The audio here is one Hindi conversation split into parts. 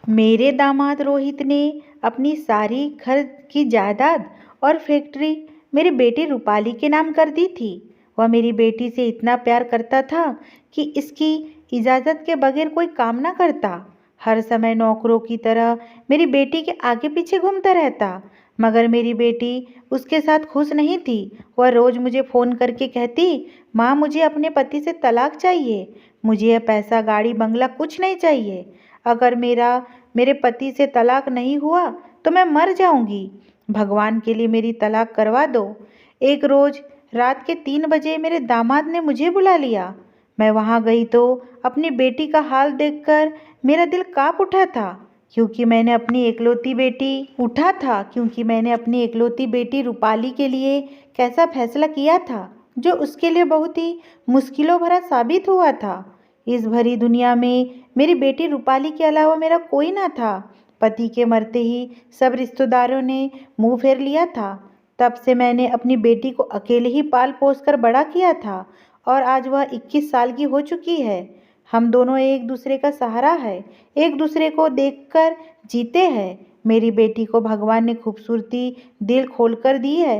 मेरे दामाद रोहित ने अपनी सारी घर की जायदाद और फैक्ट्री मेरी बेटी रूपाली के नाम कर दी थी। वह मेरी बेटी से इतना प्यार करता था कि इसकी इजाज़त के बगैर कोई काम ना करता। हर समय नौकरों की तरह मेरी बेटी के आगे पीछे घूमता रहता। मगर मेरी बेटी उसके साथ खुश नहीं थी। वह रोज़ मुझे फ़ोन करके कहती, माँ मुझे अपने पति से तलाक चाहिए। मुझे यह पैसा गाड़ी बंगला कुछ नहीं चाहिए। अगर मेरे पति से तलाक नहीं हुआ तो मैं मर जाऊंगी। भगवान के लिए मेरी तलाक करवा दो। एक रोज रात के 3 बजे मेरे दामाद ने मुझे बुला लिया। मैं वहां गई तो अपनी बेटी का हाल देखकर मेरा दिल कांप उठा था, क्योंकि मैंने अपनी इकलौती बेटी रूपाली के लिए कैसा फैसला किया था, जो उसके लिए बहुत ही मुश्किलों भरा साबित हुआ था। इस भरी दुनिया में मेरी बेटी रूपाली के अलावा मेरा कोई ना था। पति के मरते ही सब रिश्तेदारों ने मुंह फेर लिया था। तब से मैंने अपनी बेटी को अकेले ही पाल पोस कर बड़ा किया था, और आज वह 21 साल की हो चुकी है। हम दोनों एक दूसरे का सहारा है, एक दूसरे को देखकर जीते हैं। मेरी बेटी को भगवान ने खूबसूरती दिल खोलकर दी है।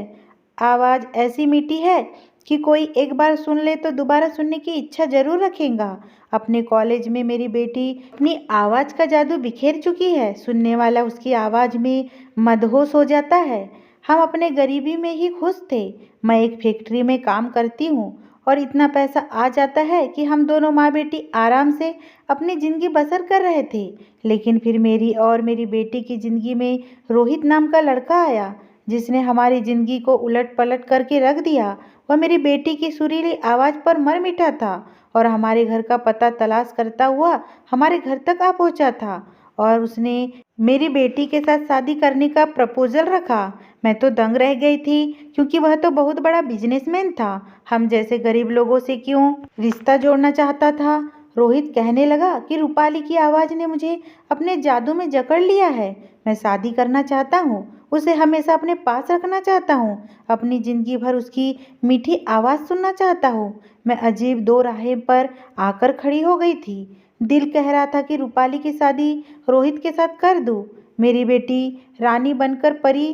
आवाज़ ऐसी मीठी है कि कोई एक बार सुन ले तो दोबारा सुनने की इच्छा जरूर रखेगा। अपने कॉलेज में मेरी बेटी अपनी आवाज़ का जादू बिखेर चुकी है। सुनने वाला उसकी आवाज़ में मदहोश हो जाता है। हम अपने गरीबी में ही खुश थे। मैं एक फैक्ट्री में काम करती हूँ और इतना पैसा आ जाता है कि हम दोनों माँ बेटी आराम से अपनी ज़िंदगी बसर कर रहे थे। लेकिन फिर मेरी और मेरी बेटी की ज़िंदगी में रोहित नाम का लड़का आया, जिसने हमारी ज़िंदगी को उलट पलट करके रख दिया। वह मेरी बेटी की सुरीली आवाज़ पर मर मिटा था और हमारे घर का पता तलाश करता हुआ हमारे घर तक आ पहुंचा था, और उसने मेरी बेटी के साथ शादी करने का प्रपोजल रखा। मैं तो दंग रह गई थी, क्योंकि वह तो बहुत बड़ा बिजनेसमैन था। हम जैसे गरीब लोगों से क्यों रिश्ता जोड़ना चाहता था। रोहित कहने लगा कि रूपाली की आवाज़ ने मुझे अपने जादू में जकड़ लिया है। मैं शादी करना चाहता हूँ, उसे हमेशा अपने पास रखना चाहता हूँ, अपनी ज़िंदगी भर उसकी मीठी आवाज़ सुनना चाहता हूँ। मैं अजीब दो राहें पर आकर खड़ी हो गई थी। दिल कह रहा था कि रूपाली की शादी रोहित के साथ कर दूँ। मेरी बेटी रानी बनकर परी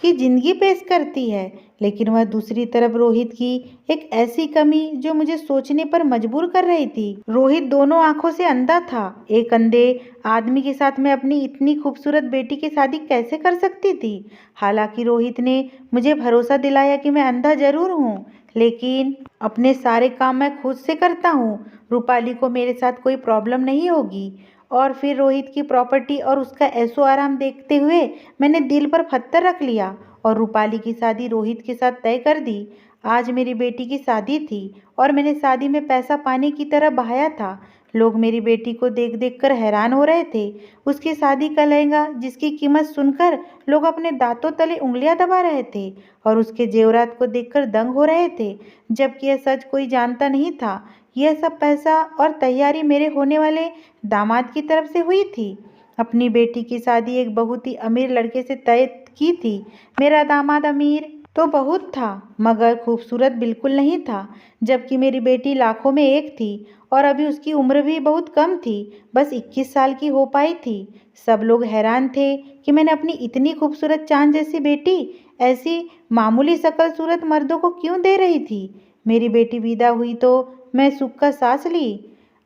की जिंदगी पेश करती है, लेकिन वह दूसरी तरफ रोहित की एक ऐसी कमी जो मुझे सोचने पर मजबूर कर रही थी। रोहित दोनों आंखों से अंधा था। एक अंधे आदमी के साथ मैं अपनी इतनी खूबसूरत बेटी की शादी कैसे कर सकती थी। हालांकि रोहित ने मुझे भरोसा दिलाया कि मैं अंधा जरूर हूँ, लेकिन अपने सारे काम मैं खुद से करता हूँ। रूपाली को मेरे साथ कोई प्रॉब्लम नहीं होगी। और फिर रोहित की प्रॉपर्टी और उसका ऐशो आराम देखते हुए मैंने दिल पर पत्थर रख लिया और रूपाली की शादी रोहित के साथ तय कर दी। आज मेरी बेटी की शादी थी और मैंने शादी में पैसा पानी की तरह बहाया था। लोग मेरी बेटी को देख देख कर हैरान हो रहे थे। उसकी शादी का लहंगा जिसकी कीमत सुनकर लोग अपने दांतों तले उंगलियां दबा रहे थे, और उसके जेवरात को देखकर दंग हो रहे थे, जबकि यह सच कोई जानता नहीं था। यह सब पैसा और तैयारी मेरे होने वाले दामाद की तरफ से हुई थी। अपनी बेटी की शादी एक बहुत ही अमीर लड़के से तय की थी। मेरा दामाद अमीर तो बहुत था, मगर खूबसूरत बिल्कुल नहीं था, जबकि मेरी बेटी लाखों में एक थी और अभी उसकी उम्र भी बहुत कम थी, बस 21 साल की हो पाई थी। सब लोग हैरान थे कि मैंने अपनी इतनी खूबसूरत चांद जैसी बेटी ऐसी मामूली शकल सूरत मर्दों को क्यों दे रही थी। मेरी बेटी विदा हुई तो मैं सुख का सांस ली।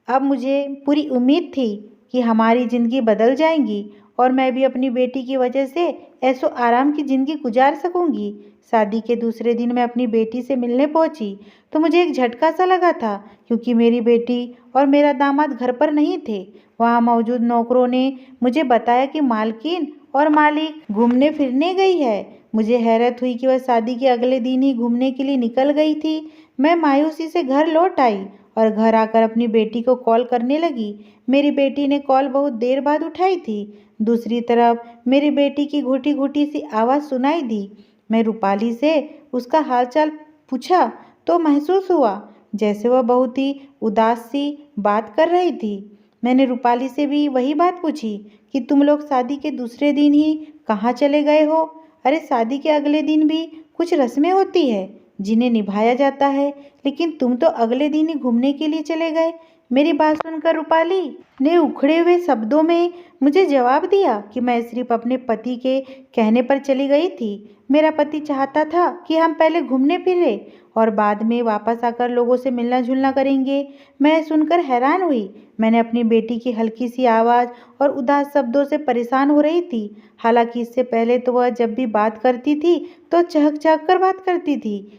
अब मुझे पूरी उम्मीद थी कि हमारी ज़िंदगी बदल जाएगी और मैं भी अपनी बेटी की वजह से ऐसो आराम की ज़िंदगी गुजार सकूंगी। शादी के दूसरे दिन मैं अपनी बेटी से मिलने पहुंची तो मुझे एक झटका सा लगा था, क्योंकि मेरी बेटी और मेरा दामाद घर पर नहीं थे। वहां मौजूद नौकरों ने मुझे बताया कि मालकिन और मालिक घूमने फिरने गई है। मुझे हैरत हुई कि वह शादी के अगले दिन ही घूमने के लिए निकल गई थी। मैं मायूसी से घर लौट आई और घर आकर अपनी बेटी को कॉल करने लगी। मेरी बेटी ने कॉल बहुत देर बाद उठाई थी। दूसरी तरफ मेरी बेटी की घुटी घुटी सी आवाज़ सुनाई दी। मैं रूपाली से उसका हालचाल पूछा तो महसूस हुआ जैसे वह बहुत ही उदास सी बात कर रही थी। मैंने रूपाली से भी वही बात पूछी कि तुम लोग शादी के दूसरे दिन ही कहाँ चले गए हो। अरे शादी के अगले दिन भी कुछ रस्में होती है जिन्हें निभाया जाता है, लेकिन तुम तो अगले दिन ही घूमने के लिए चले गए। मेरी बात सुनकर रूपाली ने उखड़े हुए शब्दों में मुझे जवाब दिया कि मैं सिर्फ अपने पति के कहने पर चली गई थी। मेरा पति चाहता था कि हम पहले घूमने फिरे और बाद में वापस आकर लोगों से मिलना जुलना करेंगे। मैं सुनकर हैरान हुई। मैंने अपनी बेटी की हल्की सी आवाज़ और उदास शब्दों से परेशान हो रही थी। हालांकि इससे पहले तो वह जब भी बात करती थी तो चहक चहक कर बात करती थी,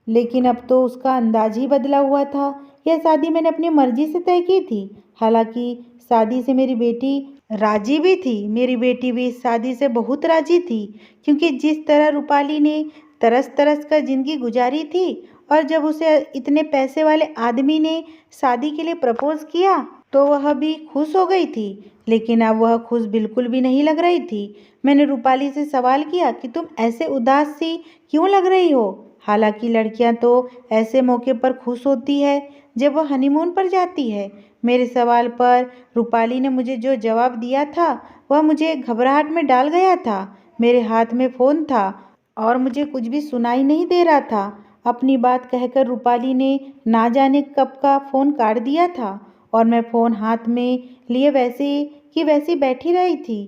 लेकिन अब तो उसका अंदाज ही बदला हुआ था। यह शादी मैंने अपनी मर्जी से तय की थी। हालांकि शादी से मेरी बेटी राजी भी थी। मेरी बेटी भी इस शादी से बहुत राजी थी, क्योंकि जिस तरह रूपाली ने तरस तरस कर जिंदगी गुजारी थी, और जब उसे इतने पैसे वाले आदमी ने शादी के लिए प्रपोज किया तो वह भी खुश हो गई थी। लेकिन अब वह खुश बिल्कुल भी नहीं लग रही थी। मैंने रूपाली से सवाल किया कि तुम ऐसे उदास सी क्यों लग रही हो। हालांकि लड़कियां तो ऐसे मौके पर खुश होती है जब वह हनीमून पर जाती है। मेरे सवाल पर रूपाली ने मुझे जो जवाब दिया था वह मुझे घबराहट में डाल गया था। मेरे हाथ में फ़ोन था और मुझे कुछ भी सुनाई नहीं दे रहा था। अपनी बात कहकर रूपाली ने ना जाने कब का फ़ोन काट दिया था और मैं फ़ोन हाथ में लिए वैसे की वैसी बैठी रही थी।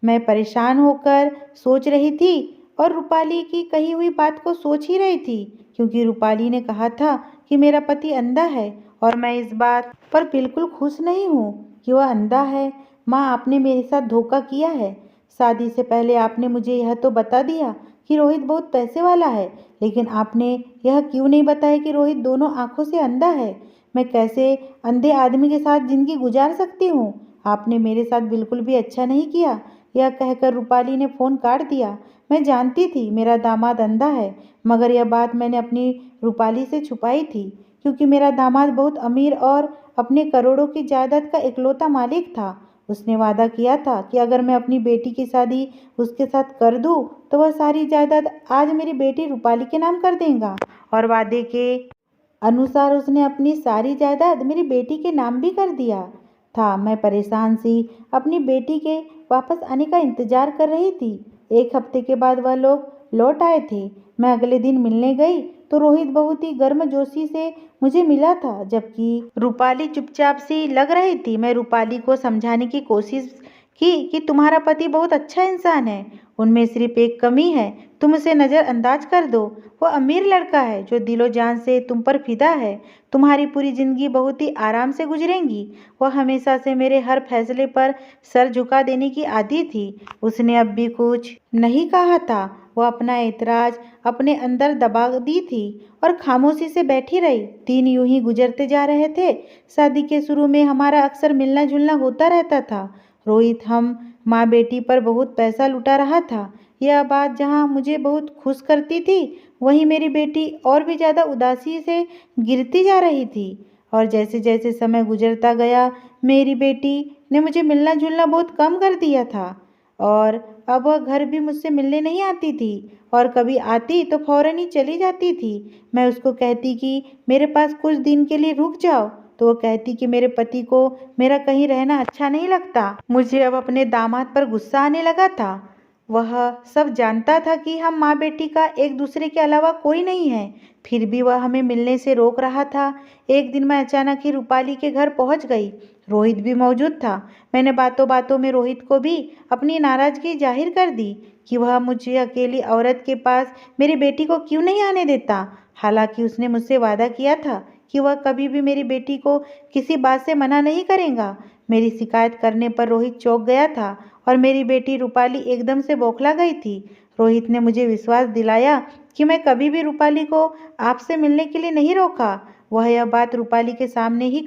मैं परेशान होकर सोच रही थी और रूपाली की कही हुई बात को सोच ही रही थी, क्योंकि रूपाली ने कहा था कि मेरा पति अंधा है और मैं इस बात पर बिल्कुल खुश नहीं हूँ कि वह अंधा है। माँ, आपने मेरे साथ धोखा किया है। शादी से पहले आपने मुझे यह तो बता दिया कि रोहित बहुत पैसे वाला है, लेकिन आपने यह क्यों नहीं बताया कि रोहित दोनों आंखों से अंधा है। मैं कैसे अंधे आदमी के साथ जिंदगी गुजार सकती हूँ। आपने मेरे साथ बिल्कुल भी अच्छा नहीं किया। यह कहकर रूपाली ने फ़ोन काट दिया। मैं जानती थी मेरा दामाद अंधा है, मगर यह बात मैंने अपनी रूपाली से छुपाई थी, क्योंकि मेरा दामाद बहुत अमीर और अपने करोड़ों की जायदाद का इकलौता मालिक था। उसने वादा किया था कि अगर मैं अपनी बेटी की शादी उसके साथ कर दूं, तो वह सारी जायदाद आज मेरी बेटी रूपाली के नाम कर देगा। और वादे के अनुसार उसने अपनी सारी जायदाद मेरी बेटी के नाम भी कर दिया था। मैं परेशान सी अपनी बेटी के वापस आने का इंतजार कर रही थी। एक हफ्ते के बाद वह लोग लौट आए थे। मैं अगले दिन मिलने गई तो रोहित बहुत ही गर्मजोशी से मुझे मिला था, जबकि रूपाली चुपचाप सी लग रही थी। मैं रूपाली को समझाने की कोशिश की कि तुम्हारा पति बहुत अच्छा इंसान है, उनमें सिर्फ एक कमी है, तुम उसे नज़रअंदाज कर दो। वो अमीर लड़का है जो दिलो जान से तुम पर फिदा है। तुम्हारी पूरी जिंदगी बहुत ही आराम से गुजरेगी। वह हमेशा से मेरे हर फैसले पर सर झुका देने की आदी थी। उसने अब भी कुछ नहीं कहा था। वह अपना ऐतराज अपने अंदर दबा दी थी और खामोशी से बैठी रही। दिन यूं ही गुजरते जा रहे थे। शादी के शुरू में हमारा अक्सर मिलना जुलना होता रहता था। रोहित हम माँ बेटी पर बहुत पैसा लुटा रहा था। यह बात जहाँ मुझे बहुत खुश करती थी, वहीं मेरी बेटी और भी ज़्यादा उदासी से गिरती जा रही थी। और जैसे जैसे समय गुजरता गया, मेरी बेटी ने मुझे मिलना जुलना बहुत कम कर दिया था और अब वह घर भी मुझसे मिलने नहीं आती थी, और कभी आती तो फौरन ही चली जाती थी। मैं उसको कहती कि मेरे पास कुछ दिन के लिए रुक जाओ, तो वो कहती कि मेरे पति को मेरा कहीं रहना अच्छा नहीं लगता। मुझे अब अपने दामाद पर गुस्सा आने लगा था। वह सब जानता था कि हम माँ बेटी का एक दूसरे के अलावा कोई नहीं है, फिर भी वह हमें मिलने से रोक रहा था। एक दिन मैं अचानक ही रूपाली के घर पहुंच गई। रोहित भी मौजूद था। मैंने बातों बातों में रोहित को भी अपनी नाराज़गी जाहिर कर दी कि वह मुझे अकेली औरत के पास मेरी बेटी को क्यों नहीं आने देता। हालांकि उसने मुझसे वादा किया था कि वह कभी भी मेरी बेटी को किसी बात से मना नहीं करेगा। मेरी शिकायत करने पर रोहित चौंक गया था और मेरी बेटी रूपाली एकदम से बौखला गई थी। रोहित ने मुझे विश्वास दिलाया कि मैं कभी भी रूपाली को आपसे मिलने के लिए नहीं रोका। वह यह बात रूपाली के सामने ही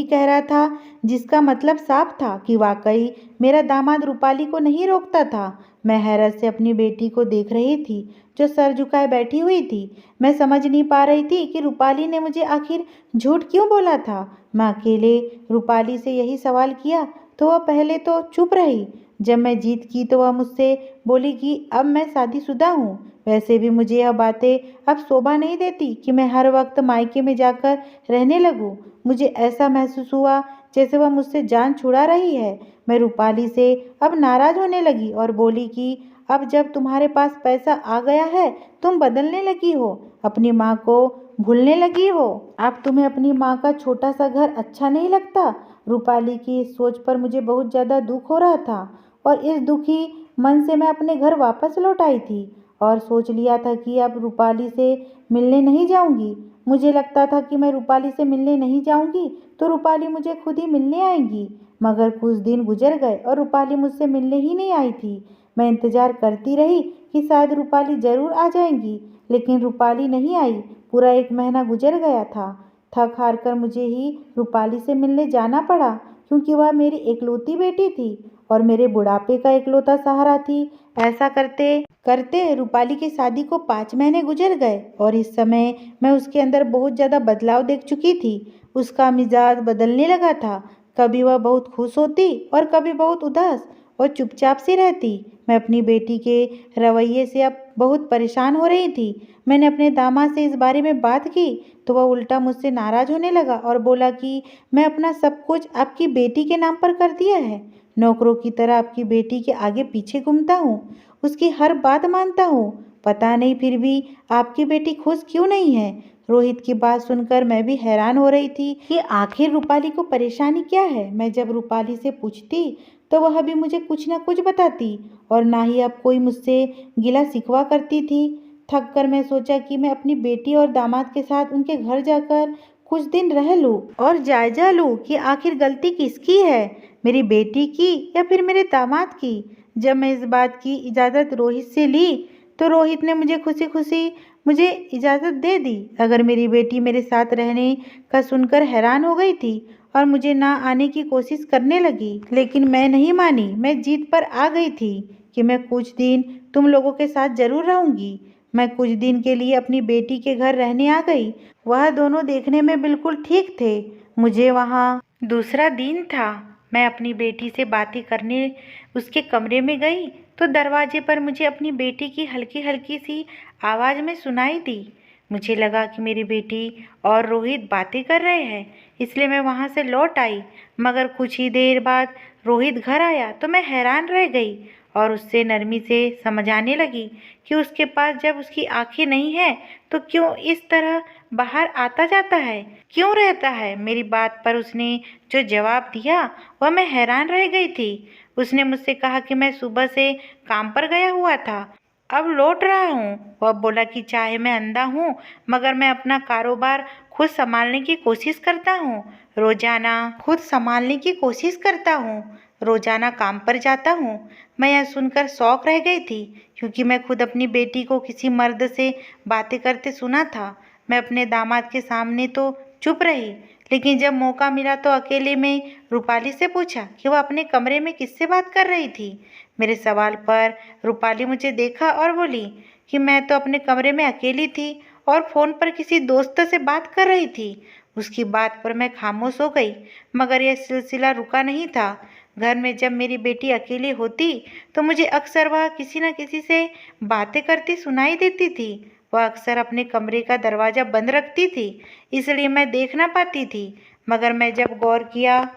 कह रहा था। जिसका मतलब साफ था कि वाकई मेरा दामाद रूपाली को नहीं रोकता था। मैं हैरत से अपनी बेटी को देख रही थी, जो सर झुकाए बैठी हुई थी। मैं समझ नहीं पा रही थी कि रूपाली ने मुझे आखिर झूठ क्यों बोला था। मैं अकेले रूपाली से यही सवाल किया तो वह पहले तो चुप रही। जब मैं जीत की तो वह मुझसे बोली कि अब मैं शादीशुदा हूँ। वैसे भी मुझे यह बातें अब शोभा नहीं देती कि मैं हर वक्त मायके में जाकर रहने लगूँ। मुझे ऐसा महसूस हुआ जैसे वह मुझसे जान छुड़ा रही है। मैं रूपाली से अब नाराज होने लगी और बोली कि अब जब तुम्हारे पास पैसा आ गया है तुम बदलने लगी हो, अपनी माँ को भूलने लगी हो। अब तुम्हें अपनी माँ का छोटा सा घर अच्छा नहीं लगता। रूपाली की इस सोच पर मुझे बहुत ज़्यादा दुख हो रहा था और इस दुखी मन से मैं अपने घर वापस लौट आई थी और सोच लिया था कि अब रूपाली से मिलने नहीं जाऊंगी। मुझे लगता था कि मैं रूपाली से मिलने नहीं जाऊंगी तो रूपाली मुझे खुद ही मिलने आएंगी, मगर कुछ दिन गुजर गए और रूपाली मुझसे मिलने ही नहीं आई थी। मैं इंतज़ार करती रही कि शायद रूपाली ज़रूर आ जाएंगी, लेकिन रूपाली नहीं आई। पूरा 1 महीना गुजर गया था। थक हार कर मुझे ही रूपाली से मिलने जाना पड़ा, क्योंकि वह मेरी इकलौती बेटी थी और मेरे बुढ़ापे का इकलौता सहारा थी। ऐसा करते करते रूपाली की शादी को 5 महीने गुजर गए और इस समय मैं उसके अंदर बहुत ज़्यादा बदलाव देख चुकी थी। उसका मिजाज बदलने लगा था। कभी वह बहुत खुश होती और कभी बहुत उदास और चुपचाप सी रहती। मैं अपनी बेटी के रवैये से अब बहुत परेशान हो रही थी। मैंने अपने दामाद से इस बारे में बात की तो वह उल्टा मुझसे नाराज होने लगा और बोला कि मैं अपना सब कुछ आपकी बेटी के नाम पर कर दिया है। नौकरों की तरह आपकी बेटी के आगे पीछे घूमता हूँ, उसकी हर बात मानता हूँ। पता नहीं फिर भी आपकी बेटी खुश क्यों नहीं है। रोहित की बात सुनकर मैं भी हैरान हो रही थी कि आखिर रूपाली को परेशानी क्या है। मैं जब रूपाली से पूछती तो वह भी मुझे कुछ न कुछ बताती और ना ही अब कोई मुझसे गिला शिकवा करती थी। थक कर मैं सोचा कि मैं अपनी बेटी और दामाद के साथ उनके घर जाकर कुछ दिन रह लूं और जायजा लूं कि आखिर गलती किसकी है, मेरी बेटी की या फिर मेरे दामाद की। जब मैं इस बात की इजाज़त रोहित से ली तो रोहित ने मुझे इजाज़त दे दी। अगर मेरी बेटी मेरे साथ रहने का सुनकर हैरान हो गई थी और मुझे ना आने की कोशिश करने लगी, लेकिन मैं नहीं मानी। मैं जीत पर आ गई थी कि मैं कुछ दिन तुम लोगों के साथ ज़रूर रहूंगी। मैं कुछ दिन के लिए अपनी बेटी के घर रहने आ गई। वह दोनों देखने में बिल्कुल ठीक थे। मुझे वहाँ दूसरा दिन था। मैं अपनी बेटी से बातें करने उसके कमरे में गई तो दरवाजे पर मुझे अपनी बेटी की हल्की हल्की सी आवाज़ में सुनाई दी। मुझे लगा कि मेरी बेटी और रोहित बातें कर रहे हैं, इसलिए मैं वहाँ से लौट आई। मगर कुछ ही देर बाद रोहित घर आया तो मैं हैरान रह गई और उससे नरमी से समझाने लगी कि उसके पास जब उसकी आंखें नहीं है तो क्यों इस तरह बाहर आता जाता है, क्यों रहता है। मेरी बात पर उसने जो जवाब दिया वह मैं हैरान रह गई थी। उसने मुझसे कहा कि मैं सुबह से काम पर गया हुआ था, अब लौट रहा हूँ। वह बोला कि चाहे मैं अंधा हूँ मगर मैं अपना कारोबार खुद संभालने की कोशिश करता हूँ। रोजाना काम पर जाता हूँ। मैं यह सुनकर शौक रह गई थी, क्योंकि मैं खुद अपनी बेटी को किसी मर्द से बातें करते सुना था। मैं अपने दामाद के सामने तो चुप रही, लेकिन जब मौका मिला तो अकेले में रूपाली से पूछा कि वह अपने कमरे में किससे बात कर रही थी। मेरे सवाल पर रूपाली मुझे देखा और बोली कि मैं तो अपने कमरे में अकेली थी और फ़ोन पर किसी दोस्त से बात कर रही थी। उसकी बात पर मैं खामोश हो गई, मगर यह सिलसिला रुका नहीं था। घर में जब मेरी बेटी अकेली होती तो मुझे अक्सर वह किसी न किसी से बातें करती सुनाई देती थी। वह अक्सर अपने कमरे का दरवाज़ा बंद रखती थी, इसलिए मैं देख ना पाती थी। मगर मैं जब गौर किया,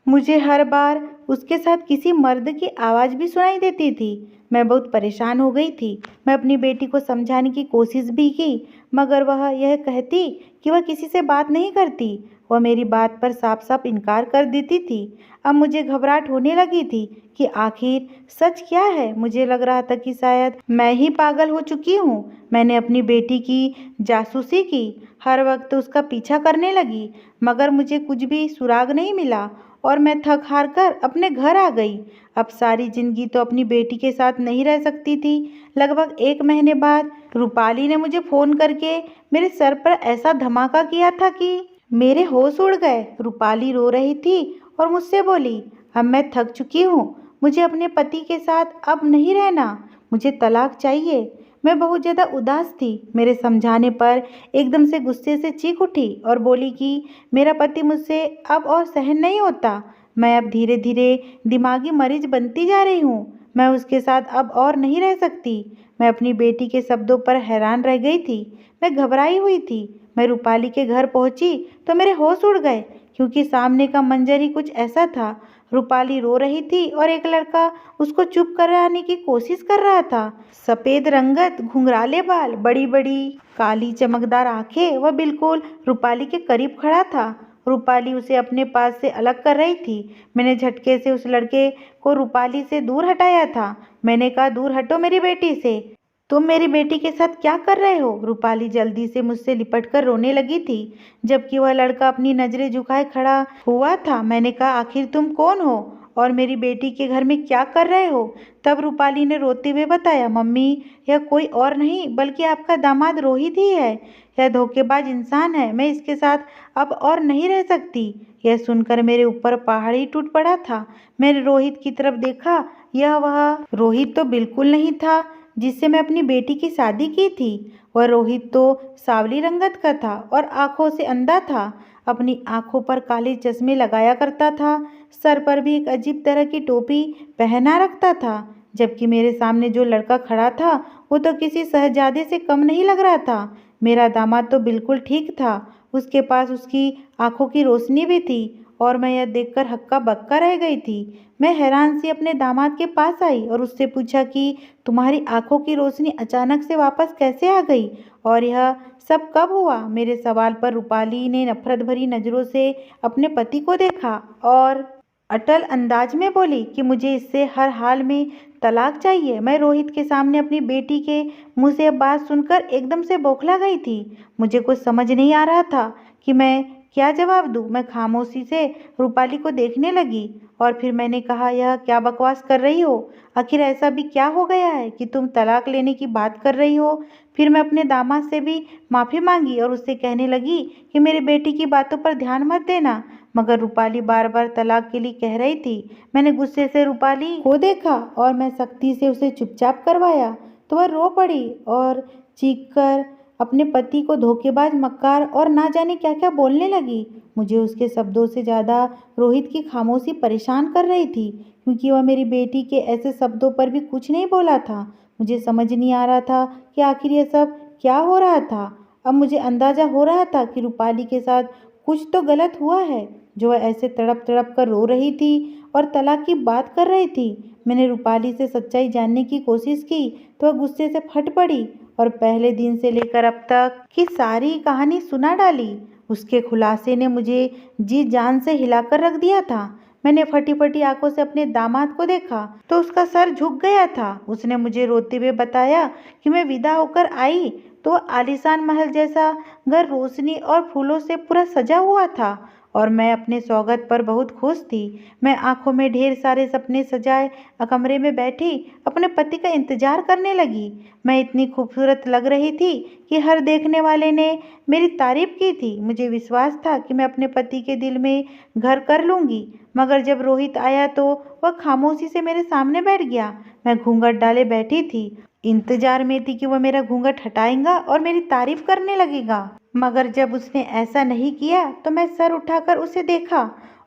मुझे हर बार उसके साथ किसी मर्द की आवाज़ भी सुनाई देती थी। मैं बहुत परेशान हो गई थी। मैं अपनी बेटी को समझाने की कोशिश भी की, मगर वह यह कहती कि वह किसी से बात नहीं करती। वह मेरी बात पर साफ साफ इनकार कर देती थी। अब मुझे घबराहट होने लगी थी कि आखिर सच क्या है। मुझे लग रहा था कि शायद मैं ही पागल हो चुकी हूँ। मैंने अपनी बेटी की जासूसी की, हर वक्त उसका पीछा करने लगी, मगर मुझे कुछ भी सुराग नहीं मिला और मैं थक हार कर अपने घर आ गई। अब सारी जिंदगी तो अपनी बेटी के साथ नहीं रह सकती थी। लगभग 1 महीने बाद रूपाली ने मुझे फ़ोन करके मेरे सर पर ऐसा धमाका किया था कि मेरे होश उड़ गए। रूपाली रो रही थी और मुझसे बोली, अब मैं थक चुकी हूँ, मुझे अपने पति के साथ अब नहीं रहना, मुझे तलाक चाहिए। मैं बहुत ज़्यादा उदास थी। मेरे समझाने पर एकदम से गुस्से से चीख उठी और बोली कि मेरा पति मुझसे अब और सहन नहीं होता। मैं अब धीरे धीरे दिमागी मरीज बनती जा रही हूँ। मैं उसके साथ अब और नहीं रह सकती। मैं अपनी बेटी के शब्दों पर हैरान रह गई थी। मैं घबराई हुई थी। मैं रूपाली के घर पहुंची तो मेरे होश उड़ गए क्योंकि सामने का मंजर ही कुछ ऐसा था। रूपाली रो रही थी और एक लड़का उसको चुप कराने की कोशिश कर रहा था। सफ़ेद रंगत, घुंघराले बाल, बड़ी-बड़ी काली चमकदार आंखें, वह बिल्कुल रूपाली के करीब खड़ा था। रूपाली उसे अपने पास से अलग कर रही थी। मैंने झटके से उस लड़के को रूपाली से दूर हटाया था। मैंने कहा, दूर हटो मेरी बेटी से। तुम मेरी बेटी के साथ क्या कर रहे हो? रूपाली जल्दी से मुझसे लिपटकर रोने लगी थी, जबकि वह लड़का अपनी नजरें झुकाए खड़ा हुआ था। मैंने कहा, आखिर तुम कौन हो और मेरी बेटी के घर में क्या कर रहे हो? तब रूपाली ने रोते हुए बताया, मम्मी, यह कोई और नहीं बल्कि आपका दामाद रोहित ही है। यह धोखेबाज इंसान है। मैं इसके साथ अब और नहीं रह सकती। यह सुनकर मेरे ऊपर पहाड़ ही टूट पड़ा था। मैंने रोहित की तरफ देखा। यह वह रोहित तो बिल्कुल नहीं था जिससे मैं अपनी बेटी की शादी की थी। वह रोहित तो सांवली रंगत का था और आंखों से अंधा था। अपनी आंखों पर काले चश्मे लगाया करता था। सर पर भी एक अजीब तरह की टोपी पहना रखता था। जबकि मेरे सामने जो लड़का खड़ा था वो तो किसी शहजादे से कम नहीं लग रहा था। मेरा दामाद तो बिल्कुल ठीक था। उसके पास उसकी आंखों की रोशनी भी थी और मैं यह देखकर हक्का बक्का रह गई थी। मैं हैरान सी अपने दामाद के पास आई और उससे पूछा कि तुम्हारी आंखों की रोशनी अचानक से वापस कैसे आ गई और यह सब कब हुआ? मेरे सवाल पर रूपाली ने नफरत भरी नज़रों से अपने पति को देखा और अटल अंदाज में बोली कि मुझे इससे हर हाल में तलाक चाहिए। मैं रोहित के सामने अपनी बेटी के मुंह से यह बात सुनकर एकदम से बौखला गई थी। मुझे कुछ समझ नहीं आ रहा था कि मैं क्या जवाब दूं। मैं खामोशी से रूपाली को देखने लगी और फिर मैंने कहा, यह क्या बकवास कर रही हो? आखिर ऐसा भी क्या हो गया है कि तुम तलाक लेने की बात कर रही हो? फिर मैं अपने दामाद से भी माफ़ी मांगी और उससे कहने लगी कि मेरी बेटी की बातों पर ध्यान मत देना, मगर रूपाली बार बार तलाक के लिए कह रही थी। मैंने गुस्से से रूपाली को देखा और मैं सख्ती से उसे चुपचाप करवाया तो वह रो पड़ी और चीखकर अपने पति को धोखेबाज, मक्कार और ना जाने क्या क्या बोलने लगी। मुझे उसके शब्दों से ज़्यादा रोहित की खामोशी परेशान कर रही थी, क्योंकि वह मेरी बेटी के ऐसे शब्दों पर भी कुछ नहीं बोला था। मुझे समझ नहीं आ रहा था कि आखिर ये सब क्या हो रहा था। अब मुझे अंदाज़ा हो रहा था कि रूपाली के साथ कुछ तो गलत हुआ है, जो वह ऐसे तड़प तड़प कर रो रही थी और तलाक की बात कर रही थी। मैंने रूपाली से सच्चाई जानने की कोशिश की तो वह गुस्से से फट पड़ी और पहले दिन से लेकर अब तक की सारी कहानी सुना डाली। उसके खुलासे ने मुझे जी जान से हिलाकर रख दिया था। मैंने फटी फटी आंखों से अपने दामाद को देखा तो उसका सर झुक गया था। उसने मुझे रोते हुए बताया कि मैं विदा होकर आई तो आलीशान महल जैसा घर रोशनी और फूलों से पूरा सजा हुआ था और मैं अपने स्वागत पर बहुत खुश थी। मैं आंखों में ढेर सारे सपने सजाए कमरे में बैठी अपने पति का इंतजार करने लगी। मैं इतनी खूबसूरत लग रही थी कि हर देखने वाले ने मेरी तारीफ की थी। मुझे विश्वास था कि मैं अपने पति के दिल में घर कर लूँगी, मगर जब रोहित आया तो वह खामोशी से मेरे सामने बैठ गया। मैं घूंघट डाले बैठी थी, इंतजार में थी कि वह मेरा घूंघट हटाएगा और मेरी तारीफ करने लगेगा। मगर जब उसने ऐसा नहीं किया तो मैं सर उठाकर उसे देखा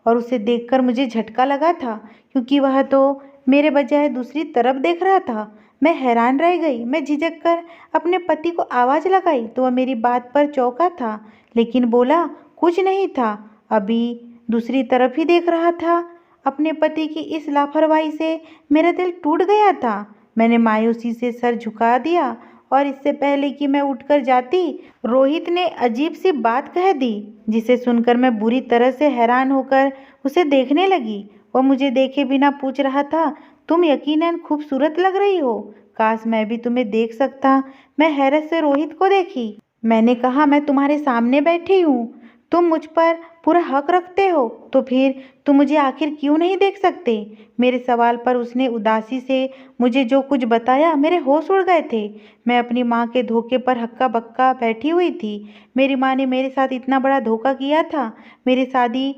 और उसे देखकर मुझे झटका लगा था, क्योंकि वह तो मेरे बजाय दूसरी तरफ देख रहा था। मैं हैरान रह गई। मैं झिझक कर अपने पति को आवाज़ लगाई तो वह मेरी बात पर चौंका था, लेकिन बोला कुछ नहीं था, अभी दूसरी तरफ ही देख रहा था। अपने पति की इस लापरवाही से मेरा दिल टूट गया था। मैंने मायूसी से सर झुका दिया और इससे पहले कि मैं उठकर जाती, रोहित ने अजीब सी बात कह दी, जिसे सुनकर मैं बुरी तरह से हैरान होकर उसे देखने लगी। वह मुझे देखे बिना पूछ रहा था, तुम यकीनन खूबसूरत लग रही हो, काश मैं भी तुम्हें देख सकता। मैं हैरत से रोहित को देखी। मैंने कहा, मैं तुम्हारे सामने बैठी हूँ, तुम मुझ पर पूरा हक रखते हो, तो फिर तुम मुझे आखिर क्यों नहीं देख सकते? मेरे सवाल पर उसने उदासी से मुझे जो कुछ बताया, मेरे होश उड़ गए थे। मैं अपनी माँ के धोखे पर हक्का बक्का बैठी हुई थी। मेरी माँ ने मेरे साथ इतना बड़ा धोखा किया था। मेरी शादी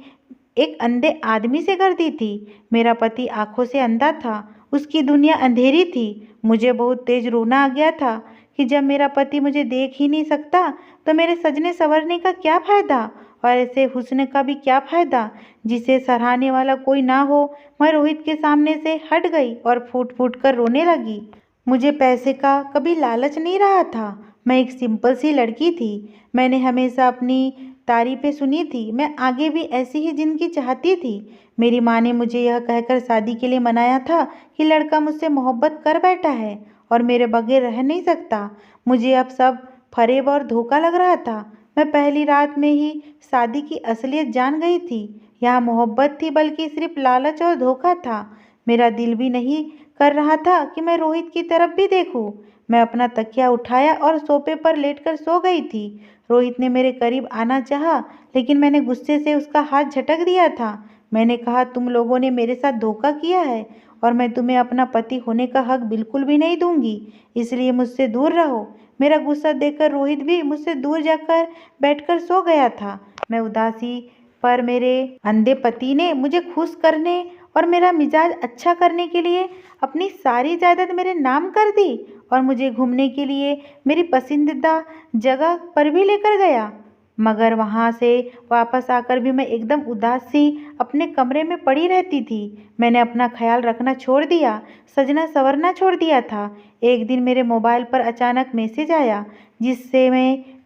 एक अंधे आदमी से कर दी थी। मेरा पति आंखों से अंधा था, उसकी दुनिया अंधेरी थी। मुझे बहुत तेज रोना आ गया था कि जब मेरा पति मुझे देख ही नहीं सकता तो मेरे सजने संवरने का क्या फ़ायदा और ऐसे हुस्न का भी क्या फ़ायदा जिसे सराहने वाला कोई ना हो। मैं रोहित के सामने से हट गई और फूट फूट कर रोने लगी। मुझे पैसे का कभी लालच नहीं रहा था। मैं एक सिंपल सी लड़की थी। मैंने हमेशा अपनी तारीफ़ें सुनी थी, मैं आगे भी ऐसी ही ज़िंदगी चाहती थी। मेरी माँ ने मुझे यह कहकर शादी के लिए मनाया था कि लड़का मुझसे मोहब्बत कर बैठा है और मेरे बगैर रह नहीं सकता। मुझे अब सब फ़रेब और धोखा लग रहा था। मैं पहली रात में ही शादी की असलियत जान गई थी। यहाँ मोहब्बत थी बल्कि सिर्फ लालच और धोखा था। मेरा दिल भी नहीं कर रहा था कि मैं रोहित की तरफ भी देखूं। मैं अपना तकिया उठाया और सोफे पर लेटकर सो गई थी। रोहित ने मेरे करीब आना चाहा, लेकिन मैंने गुस्से से उसका हाथ झटक दिया था। मैंने कहा, तुम लोगों ने मेरे साथ धोखा किया है और मैं तुम्हें अपना पति होने का हक बिल्कुल भी नहीं दूंगी, इसलिए मुझसे दूर रहो। मेरा गुस्सा देखकर रोहित भी मुझसे दूर जाकर बैठकर सो गया था। मैं उदासी पर मेरे अंधे पति ने मुझे खुश करने और मेरा मिजाज अच्छा करने के लिए अपनी सारी जायदाद मेरे नाम कर दी और मुझे घूमने के लिए मेरी पसंदीदा जगह पर भी लेकर गया। मगर वहाँ से वापस आकर भी मैं एकदम उदास सी अपने कमरे में पड़ी रहती थी। मैंने अपना ख्याल रखना छोड़ दिया, सजना संवरना छोड़ दिया था। एक दिन मेरे मोबाइल पर अचानक मैसेज आया जिससे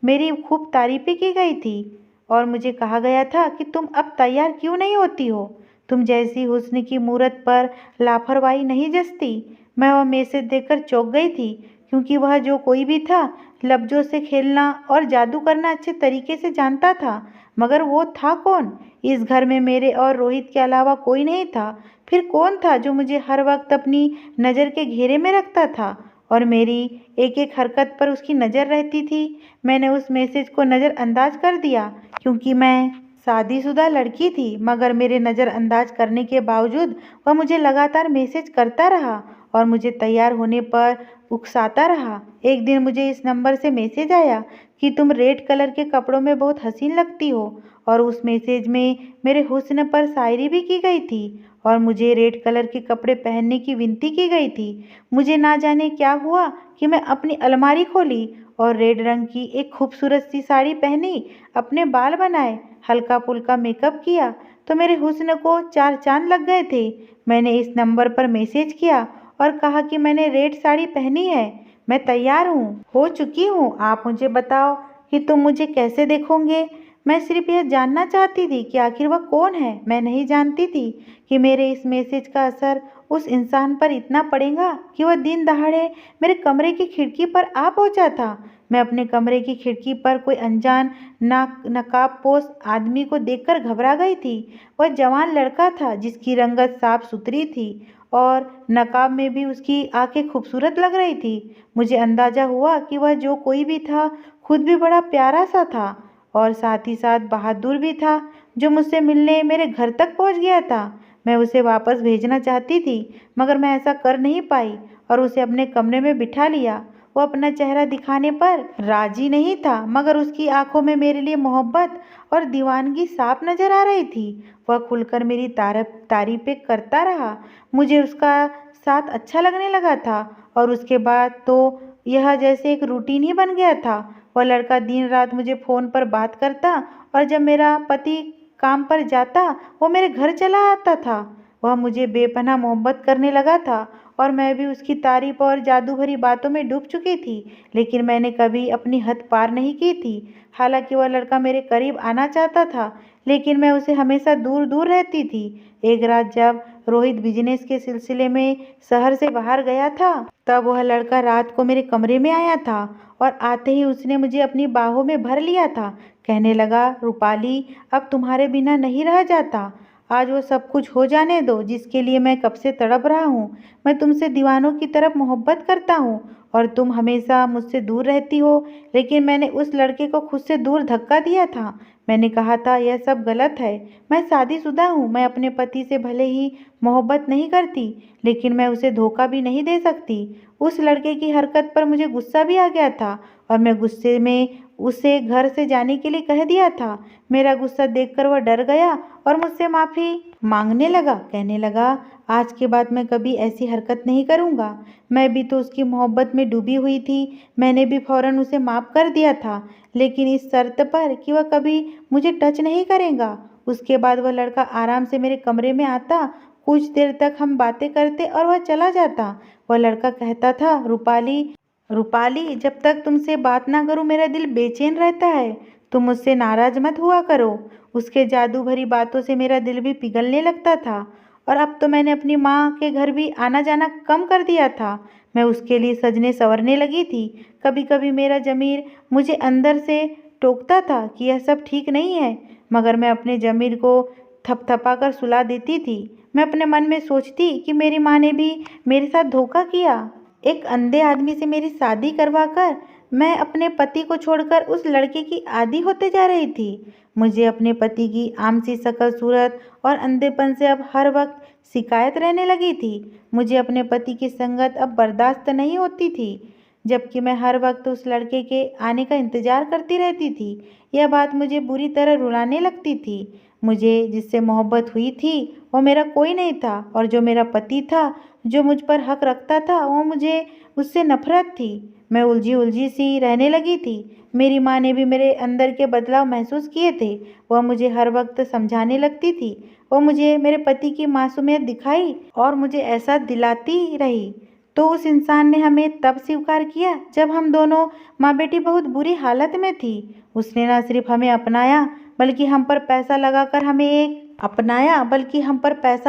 मेरी खूब तारीफ़ें की गई थी और मुझे कहा गया था कि तुम अब तैयार क्यों नहीं होती हो, तुम जैसी हुस्न की मूरत पर लापरवाही नहीं जचती। मैं वह मैसेज देखकर चौंक गई थी, क्योंकि वह जो कोई भी था लफ्ज़ों से खेलना और जादू करना अच्छे तरीके से जानता था। मगर वो था कौन? इस घर में मेरे और रोहित के अलावा कोई नहीं था। फिर कौन था जो मुझे हर वक्त अपनी नज़र के घेरे में रखता था और मेरी एक एक हरकत पर उसकी नज़र रहती थी? मैंने उस मैसेज को नज़रअंदाज कर दिया, क्योंकि मैं शादीशुदा लड़की थी। मगर मेरे नज़रअंदाज करने के बावजूद वह मुझे लगातार मैसेज करता रहा और मुझे तैयार होने पर उकसाता रहा। एक दिन मुझे इस नंबर से मैसेज आया कि तुम रेड कलर के कपड़ों में बहुत हसीन लगती हो, और उस मैसेज में मेरे हुस्न पर शायरी भी की गई थी और मुझे रेड कलर के कपड़े पहनने की विनती की गई थी। मुझे ना जाने क्या हुआ कि मैं अपनी अलमारी खोली और रेड रंग की एक खूबसूरत सी साड़ी पहनी, अपने बाल बनाए, हल्का फुल्का मेकअप किया तो मेरे हुस्न को 4 चांद लग गए थे। मैंने इस नंबर पर मैसेज किया और कहा कि मैंने रेड साड़ी पहनी है, मैं तैयार हूँ, हो चुकी हूँ। आप मुझे बताओ कि तुम मुझे कैसे देखोगे। मैं सिर्फ यह जानना चाहती थी कि आखिर वह कौन है। मैं नहीं जानती थी कि मेरे इस मैसेज का असर उस इंसान पर इतना पड़ेगा कि वह दिन दहाड़े मेरे कमरे की खिड़की पर आ पहुंचा था। मैं अपने कमरे की खिड़की पर कोई अनजान नकाबपोश आदमी को देखकर घबरा गई थी। वह जवान लड़का था जिसकी रंगत साफ सुथरी थी और नकाब में भी उसकी आंखें खूबसूरत लग रही थी। मुझे अंदाजा हुआ कि वह जो कोई भी था खुद भी बड़ा प्यारा सा था और साथ ही साथ बहादुर भी था, जो मुझसे मिलने मेरे घर तक पहुंच गया था। मैं उसे वापस भेजना चाहती थी, मगर मैं ऐसा कर नहीं पाई और उसे अपने कमरे में बिठा लिया। वो अपना चेहरा दिखाने पर राजी नहीं था, मगर उसकी आंखों में मेरे लिए मोहब्बत और दीवानगी साफ नजर आ रही थी। वह खुलकर मेरी तारीफें करता रहा। मुझे उसका साथ अच्छा लगने लगा था और उसके बाद तो यह जैसे एक रूटीन ही बन गया था। वह लड़का दिन रात मुझे फ़ोन पर बात करता और जब मेरा पति काम पर जाता वो मेरे घर चला आता था। वह मुझे बेपनाह मोहब्बत करने लगा था और मैं भी उसकी तारीफ और जादू भरी बातों में डूब चुकी थी, लेकिन मैंने कभी अपनी हद पार नहीं की थी। हालांकि वह लड़का मेरे करीब आना चाहता था, लेकिन मैं उसे हमेशा दूर दूर रहती थी। एक रात जब रोहित बिजनेस के सिलसिले में शहर से बाहर गया था, तब वह लड़का रात को मेरे कमरे में आया था और आते ही उसने मुझे अपनी बाहों में भर लिया था। कहने लगा, रूपाली, अब तुम्हारे बिना नहीं रहा जाता। आज वो सब कुछ हो जाने दो जिसके लिए मैं कब से तड़प रहा हूँ। मैं तुमसे दीवानों की तरफ मोहब्बत करता हूँ और तुम हमेशा मुझसे दूर रहती हो, लेकिन मैंने उस लड़के को खुद से दूर धक्का दिया था। मैंने कहा था यह सब गलत है। मैं शादीशुदा हूँ। मैं अपने पति से भले ही मोहब्बत नहीं करती, लेकिन मैं उसे धोखा भी नहीं दे सकती। उस लड़के की हरकत पर मुझे गुस्सा भी आ गया था और मैं गुस्से में उसे घर से जाने के लिए कह दिया था। मेरा गुस्सा देखकर वह डर गया और मुझसे माफ़ी मांगने लगा। कहने लगा, आज के बाद मैं कभी ऐसी हरकत नहीं करूँगा। मैं भी तो उसकी मोहब्बत में डूबी हुई थी। मैंने भी फ़ौरन उसे माफ़ कर दिया था, लेकिन इस शर्त पर कि वह कभी मुझे टच नहीं करेगा। उसके बाद वह लड़का आराम से मेरे कमरे में आता, कुछ देर तक हम बातें करते और वह चला जाता। वह लड़का कहता था, रूपाली, रूपाली, जब तक तुमसे बात ना करूं मेरा दिल बेचैन रहता है। तुम मुझसे नाराज मत हुआ करो। उसके जादू भरी बातों से मेरा दिल भी पिघलने लगता था। और अब तो मैंने अपनी माँ के घर भी आना जाना कम कर दिया था। मैं उसके लिए सजने संवरने लगी थी। कभी कभी मेरा ज़मीर मुझे अंदर से टोकता था कि यह सब ठीक नहीं है, मगर मैं अपने ज़मीर को थपथपा कर सुला देती थी। मैं अपने मन में सोचती कि मेरी माँ ने भी मेरे साथ धोखा किया। एक अंधे आदमी से मेरी शादी करवा कर मैं अपने पति को छोड़कर उस लड़के की आदी होते जा रही थी। मुझे अपने पति की आम सी शक्ल सूरत और अंधेपन से अब हर वक्त शिकायत रहने लगी थी। मुझे अपने पति की संगत अब बर्दाश्त नहीं होती थी, जबकि मैं हर वक्त उस लड़के के आने का इंतजार करती रहती थी। यह बात मुझे बुरी तरह रुलाने लगती थी। मुझे जिससे मोहब्बत हुई थी वो मेरा कोई नहीं था, और जो मेरा पति था, जो मुझ पर हक रखता था, वो मुझे उससे नफरत थी। मैं उलझी उलझी सी रहने लगी थी। मेरी माँ ने भी मेरे अंदर के बदलाव महसूस किए थे। वह मुझे हर वक्त समझाने लगती थी। वह मुझे मेरे पति की मासूमियत दिखाई और मुझे एहसास दिलाती रही। तो उस इंसान ने हमें तब स्वीकार किया जब हम दोनों माँ बेटी बहुत बुरी हालत में थी। उसने न सिर्फ हमें अपनाया बल्कि हम पर पैसा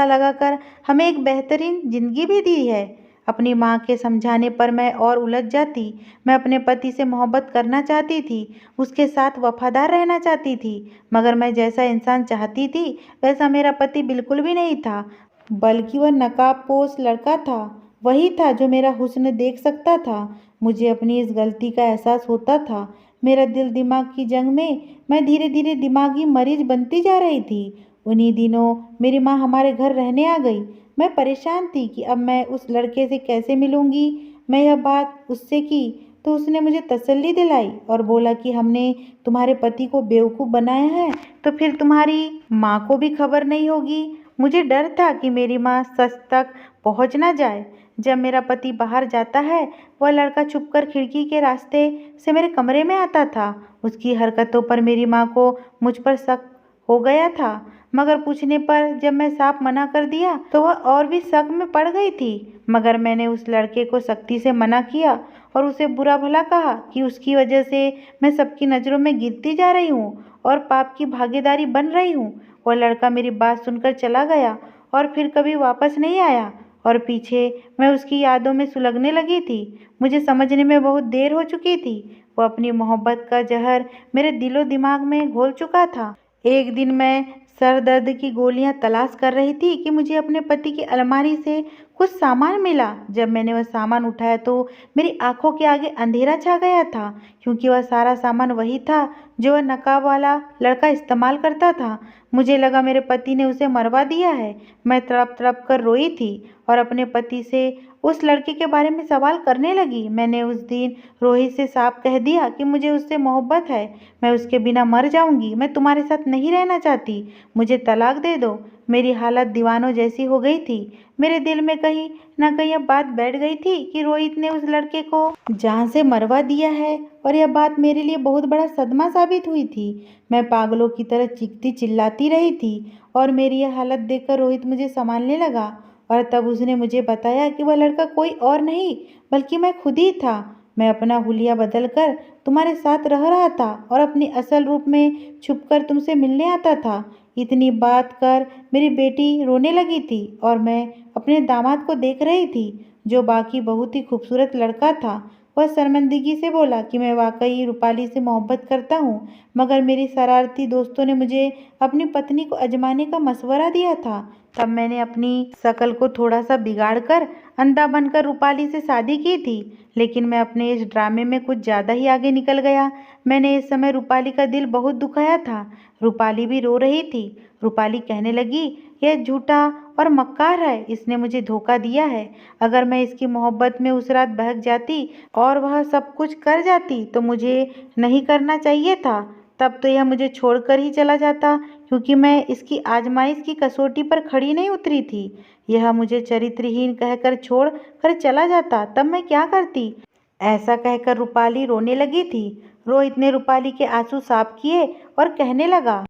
लगाकर हमें एक बेहतरीन जिंदगी भी दी है। अपनी माँ के समझाने पर मैं और उलझ जाती। मैं अपने पति से मोहब्बत करना चाहती थी, उसके साथ वफादार रहना चाहती थी, मगर मैं जैसा इंसान चाहती थी वैसा मेरा पति बिल्कुल भी नहीं था, बल्कि वह नकाबपोश लड़का था। वही था जो मेरा हुस्न देख सकता था। मुझे अपनी इस गलती का एहसास होता था। मेरा दिल दिमाग की जंग में मैं धीरे धीरे दिमागी मरीज बनती जा रही थी। उन्हीं दिनों मेरी माँ हमारे घर रहने आ गई। मैं परेशान थी कि अब मैं उस लड़के से कैसे मिलूंगी। मैं यह बात उससे की तो उसने मुझे तसल्ली दिलाई और बोला कि हमने तुम्हारे पति को बेवकूफ़ बनाया है, तो फिर तुम्हारी माँ को भी खबर नहीं होगी। मुझे डर था कि मेरी माँ सच तक पहुँच ना जाए। जब मेरा पति बाहर जाता है, वह लड़का छुपकर खिड़की के रास्ते से मेरे कमरे में आता था। उसकी हरकतों पर मेरी माँ को मुझ पर शक हो गया था, मगर पूछने पर जब मैं साफ मना कर दिया तो वह और भी शक में पड़ गई थी। मगर मैंने उस लड़के को सख्ती से मना किया और उसे बुरा भला कहा कि उसकी वजह से मैं सबकी नज़रों में गिरती जा रही हूँ और पाप की भागीदारी बन रही हूँ। वह लड़का मेरी बात सुनकर चला गया और फिर कभी वापस नहीं आया, और पीछे मैं उसकी यादों में सुलगने लगी थी। मुझे समझने में बहुत देर हो चुकी थी। वो अपनी मोहब्बत का जहर मेरे दिलो दिमाग में घोल चुका था। एक दिन मैं सर दर्द की गोलियां तलाश कर रही थी कि मुझे अपने पति की अलमारी से कुछ सामान मिला। जब मैंने वह सामान उठाया तो मेरी आंखों के आगे अंधेरा छा गया था, क्योंकि वह सारा सामान वही था जो वह नकाब वाला लड़का इस्तेमाल करता था। मुझे लगा मेरे पति ने उसे मरवा दिया है। मैं तड़प तड़प कर रोई थी और अपने पति से उस लड़के के बारे में सवाल करने लगी। मैंने उस दिन रोहित से साफ कह दिया कि मुझे उससे मोहब्बत है। मैं उसके बिना मर जाऊंगी। मैं तुम्हारे साथ नहीं रहना चाहती। मुझे तलाक दे दो। मेरी हालत दीवानों जैसी हो गई थी। मेरे दिल में कहीं न कहीं यह बात बैठ गई थी कि रोहित ने उस लड़के को जान से मरवा दिया है, और यह बात मेरे लिए बहुत बड़ा सदमा साबित हुई थी। मैं पागलों की तरह चीखती चिल्लाती रही थी और मेरी यह हालत देखकर रोहित मुझे संभालने लगा। और तब उसने मुझे बताया कि वह लड़का कोई और नहीं बल्कि मैं खुद ही था। मैं अपना हुलिया बदलकर तुम्हारे साथ रह रहा था और अपनी असल रूप में छुपकर तुमसे मिलने आता था। इतनी बात कर मेरी बेटी रोने लगी थी और मैं अपने दामाद को देख रही थी, जो बाकी बहुत ही खूबसूरत लड़का था। वह शर्मिंदगी से बोला कि मैं वाकई रूपाली से मोहब्बत करता हूँ, मगर मेरी शरारती दोस्तों ने मुझे अपनी पत्नी को आजमाने का मशवरा दिया था। तब मैंने अपनी शक्ल को थोड़ा सा बिगाड़ कर अंधा बनकर रूपाली से शादी की थी। लेकिन मैं अपने इस ड्रामे में कुछ ज़्यादा ही आगे निकल गया। मैंने इस समय रूपाली का दिल बहुत दुखाया था। रूपाली भी रो रही थी। रूपाली कहने लगी, यह झूठा और मक्कार है, इसने मुझे धोखा दिया है। अगर मैं इसकी मोहब्बत में उस रात बहक जाती और वह सब कुछ कर जाती तो मुझे नहीं करना चाहिए था। तब तो यह मुझे छोड़कर ही चला जाता, क्योंकि मैं इसकी आजमाइश की कसौटी पर खड़ी नहीं उतरी थी। यह मुझे चरित्रहीन कहकर छोड़ कर चला जाता, तब मैं क्या करती? ऐसा कहकर रूपाली रोने लगी थी। रोहित ने रूपाली के आंसू साफ किए और कहने लगा,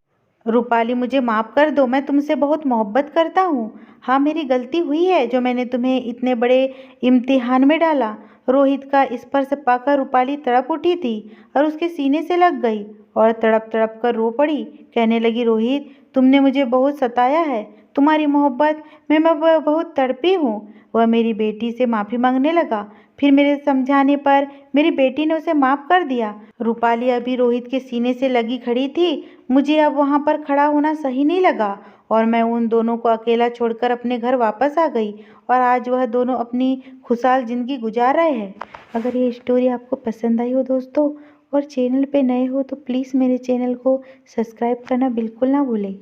रूपाली मुझे माफ़ कर दो, मैं तुमसे बहुत मोहब्बत करता हूँ। हाँ, मेरी गलती हुई है जो मैंने तुम्हें इतने बड़े इम्तिहान में डाला। रोहित का स्पर्श पाकर रूपाली तड़प उठी थी और उसके सीने से लग गई। और तड़प तड़प कर रो पड़ी। कहने लगी, रोहित तुमने मुझे बहुत सताया है, तुम्हारी मोहब्बत में मैं बहुत तड़पी हूँ। वह मेरी बेटी से माफ़ी मांगने लगा। फिर मेरे समझाने पर मेरी बेटी ने उसे माफ़ कर दिया। रूपाली अभी रोहित के सीने से लगी खड़ी थी। मुझे अब वहाँ पर खड़ा होना सही नहीं लगा और मैं उन दोनों को अकेला छोड़कर अपने घर वापस आ गई और आज वह दोनों अपनी खुशहाल ज़िंदगी गुजार रहे हैं। अगर ये स्टोरी आपको पसंद आई हो दोस्तों और चैनल पे नए हो तो प्लीज़ मेरे चैनल को सब्सक्राइब करना बिल्कुल ना भूलें।